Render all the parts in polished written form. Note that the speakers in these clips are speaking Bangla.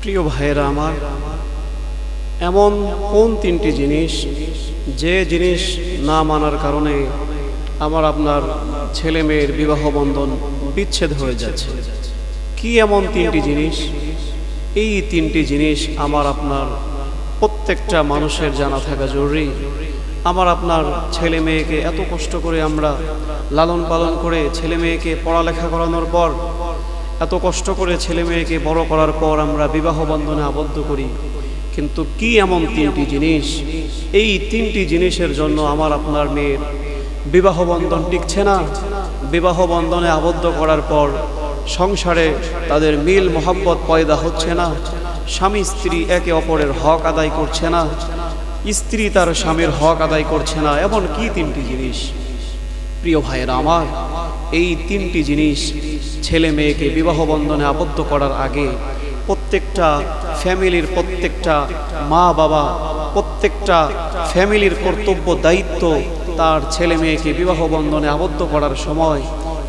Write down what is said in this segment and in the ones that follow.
প্রিয় ভাইয়েরা আমার, এমন কোন তিনটি জিনিস যে জিনিস না মানার কারণে আমার আপনার ছেলে মেয়ের বিবাহ বন্ধন বিচ্ছেদ হয়ে যাচ্ছে? কি এমন তিনটি জিনিস? এই তিনটি জিনিস আমার আপনার প্রত্যেকটা মানুষের জানা থাকা জরুরি। আমার আপনার ছেলে মেয়েকে এত কষ্ট করে আমরা লালন পালন করে ছেলে মেয়েকে পড়ালেখা করানোর পর, এত কষ্ট করে ছেলে মেয়েকে বড় করার পর আমরা বিবাহ বন্ধনে আবদ্ধ করি, কিন্তু কি এমন তিনটি জিনিস, এই তিনটি জিনিসের জন্য আমার আপনার মেয়ের বিবাহ বন্ধন টিকছে না? বিবাহ বন্ধনে আবদ্ধ করার পর সংসারে তাদের মিল মোহাব্বত পয়দা হচ্ছে না, স্বামী স্ত্রী একে অপরের হক আদায় করছে না, স্ত্রী তার স্বামীর হক আদায় করছে না। এমন কি তিনটি জিনিস? প্রিয় ভাইয়েরা আমার, এই তিনটি জিনিস ছেলে মেয়েকে বিবাহ বন্ধনে আবদ্ধ করার আগে প্রত্যেকটা ফ্যামিলির, প্রত্যেকটা মা বাবা, প্রত্যেকটা ফ্যামিলির কর্তব্য দায়িত্ব তার ছেলে মেয়েকে বিবাহ বন্ধনে আবদ্ধ করার সময়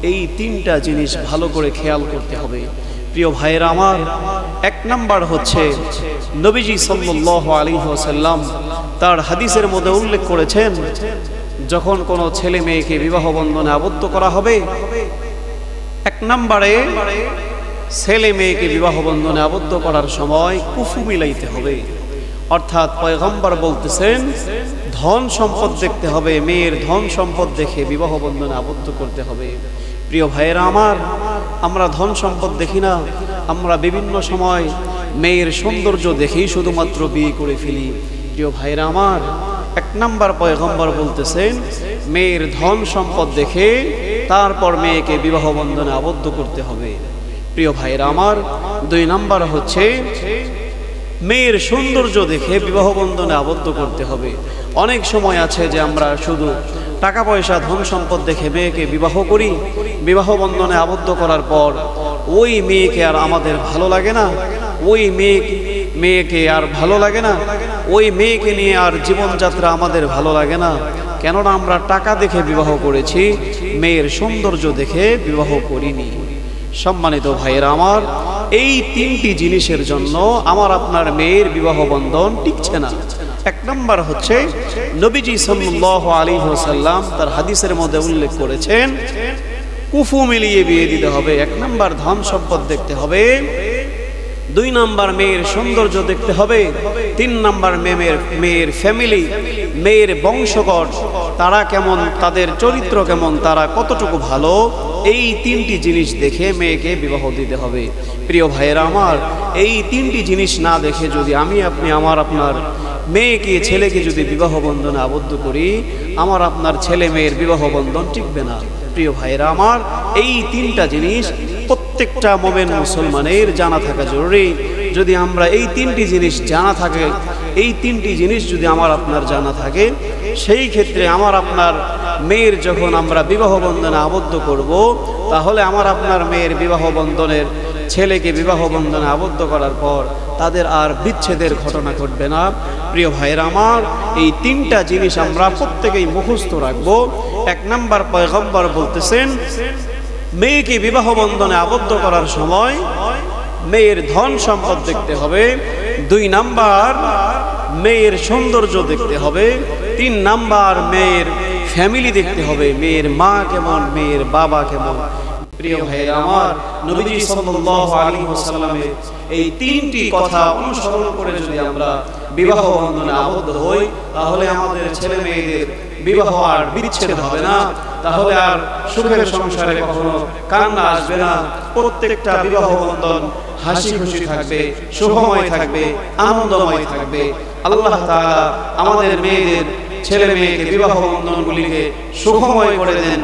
এই তিনটা জিনিস ভালো করে খেয়াল করতে হবে। প্রিয় ভাইয়েরা আমার, এক নাম্বার হচ্ছে নবীজি সাল্লাল্লাহু আলাইহি ওয়াসাল্লাম তার হাদিসের মধ্যে উল্লেখ করেছেন, যখন কোনো ছেলে মেয়েকে বিবাহ বন্ধনে আবদ্ধ করা হবে, এক নম্বরে ছেলে মেয়েকে বিবাহ বন্ধনে আবদ্ধ করার সময় কুফু মিলাইতে হবে। অর্থাৎ পয়গম্বর বলতেছেন, ধন সম্পদ দেখতে হবে, মেয়ের ধন সম্পদ দেখে বিবাহ বন্ধনে আবদ্ধ করতে হবে। প্রিয় ভাইয়েরা আমার, আমরা ধন সম্পদ দেখি না, আমরা বিভিন্ন সময় মেয়ের সৌন্দর্য দেখেই শুধুমাত্র বিয়ে করে ফেলি। প্রিয় ভাইয়েরা আমার, এক নাম্বার পয়গম্বর বলতেছেন, মেয়ের ধন সম্পদ দেখে তারপর মেয়েকে বিবাহ বন্ধনে আবদ্ধ করতে হবে। প্রিয় ভাইয়েরা আমার, দুই নাম্বার হচ্ছে মেয়ের সৌন্দর্য দেখে বিবাহ বন্ধনে আবদ্ধ করতে হবে। অনেক সময় আছে যে আমরা শুধু টাকা পয়সা ধন সম্পদ দেখে মেয়েকে বিবাহ করি, বিবাহ বন্ধনে আবদ্ধ করার পর ওই মেয়েকে আর আমাদের ভালো লাগে না, ওই মেয়েকে আর ভালো লাগে না, ওই মেয়েকে নিয়ে আর জীবনযাত্রা আমাদের ভালো লাগে না। কেননা আমরা টাকা দেখে বিবাহ করেছি, মেয়ের সৌন্দর্য দেখে বিবাহ করিনি। সম্মানিত ভাইয়েরা আমার, এই তিনটি জিনিসের জন্য আমার আপনার মেয়ের বিবাহ বন্ধন টিকছে না। এক নম্বর হচ্ছে নবীজি সাল্লাল্লাহু আলাইহি ওয়াসাল্লাম তার হাদিসের মধ্যে উল্লেখ করেছেন, কুফু মিলিয়ে বিয়ে দিতে হবে। এক নম্বর ধন সম্পদ দেখতে হবে, দুই নাম্বার মেয়ের সৌন্দর্য দেখতে হবে, তিন নাম্বার মেয়ের ফ্যামিলি, মেয়ের বংশগত, তারা কেমন, তাদের চরিত্র কেমন, তারা কতটুকু ভালো, এই তিনটি জিনিস দেখে মেয়েকে বিবাহ দিতে হবে। প্রিয় ভাইয়েরা আমার, এই তিনটি জিনিস না দেখে যদি আমি আপনি আমার আপনার মেয়েকে, ছেলেকে যদি বিবাহ বন্ধনে আবদ্ধ করি, আমার আপনার ছেলে মেয়ের বিবাহ বন্ধন টিকবে না। প্রিয় ভাইয়েরা আমার, এই তিনটা জিনিস প্রত্যেকটা মুমিন মুসলমানের জানা থাকা জরুরি। যদি আমরা এই তিনটি জিনিস জানা থাকে, এই তিনটি জিনিস যদি আমার আপনার জানা থাকে, সেই ক্ষেত্রে আমার আপনার মেয়ের যখন আমরা বিবাহ বন্ধনে আবদ্ধ করব, তাহলে আমার আপনার মেয়ের বিবাহ বন্ধনের, ছেলেকে বিবাহ বন্ধনে আবদ্ধ করার পর তাদের আর বিচ্ছেদের ঘটনা ঘটবে না। প্রিয় ভাইয়েরা আমার, এই তিনটা জিনিস আমরা প্রত্যেকেই মুখস্থ রাখবো। এক নাম্বার পয়গম্বর বলতেছেন, মেয়েকে বিবাহ বন্ধনে আবদ্ধ করার সময় মেয়ের ধন সম্পদ দেখতে হবে, দুই নাম্বার মেয়ের সৌন্দর্য দেখতে হবে, তিন নাম্বার মেয়ের ফ্যামিলি দেখতে হবে, মেয়ের মা কেমন, মেয়ের বাবা কেমন। প্রিয় ভাইরা আমার, নবীজি সাল্লাল্লাহু আলাইহি ওয়াসাল্লামের এই তিনটি কথা অনুসরণ করে যদি আমরা বিবাহ বন্ধনে আবদ্ধ হই, তাহলে আমাদের ছেলে মেয়েদের বিবাহ আর বিচ্ছেদ হবে না, তাহলে আর সুখের সংসারে কখনো কান্না আসবে না। প্রত্যেকটা বিবাহ বন্ধন হাসি খুশি থাকবে, শুভময় থাকবে, আনন্দময় থাকবে। আল্লাহ তাআলা আমাদের মেয়েদের, ছেলে মেয়েকে বিবাহ বন্ধনগুলিকে শুভময় করে দেন।